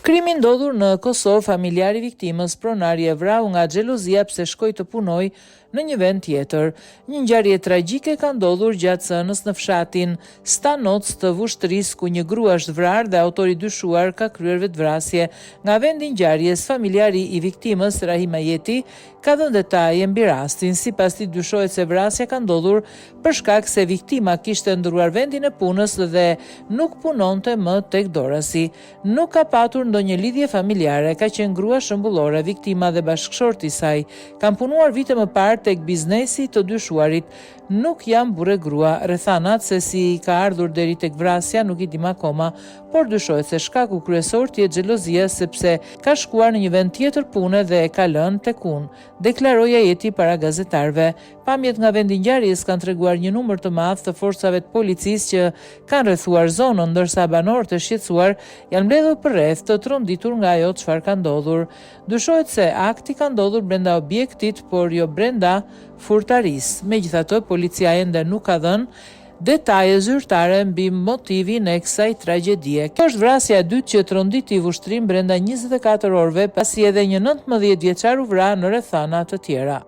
Krimi ndodhur në Kosovë, familjari i viktimës pronari e vrau nga xhelozia pse shkoi të punojë në një vend tjetër. Një ngjarje tragjike ka ndodhur gjatë sënës në fshatin Stanoc të Vushtrisë, ku një grua është vrarë dhe autori dyshuar ka kryer vetvrasje. Nga vendi i ngjarjes, familjari i viktimës Rahim Ajeti ka dhënë detaje mbi rastin. Sipas tij, dyshohet se vrasja ka ndodhur për shkak se viktima kishte ndryruar vendin e punës dhe nuk punonte më tek dorasi. Nuk ka patur ndonjë lidhje familjare, ka qenë grua shembullore. Viktima dhe bashkëshorti i saj kanë punuar vite më parë tek biznesi të dyshuarit. Nuk janë burrë grua. Rrethanat se si ka ardhur deri tek vrasja nuk i dim akoma, por dyshohet se shkaku kryesor të jetë xhelozia, sepse ka shkuar në një vend tjetër pune dhe e ka lënë tek unë, deklaroi Ajeti para gazetarëve. Pamjet nga vendi i ngjarjes kanë treguar një numër të madh të forcave të policisë që kanë rrethuar zonën, ndërsa banorët e shqetësuar janë mbledhur përreth të tronditur nga ajo çfarë ka ndodhur. Dyshohet se akti ka ndodhur brenda objektit, por jo brenda furtarisë. Megjithatë, policia ende nuk ka dhënë detaje zyrtare mbi motivin e kësaj tragjedie. Kjo është vrasja e dytë që tronditi Vushtrin brenda 24 orëve, pasi edhe një 19 vjeçar u vra në rrethana të tjera.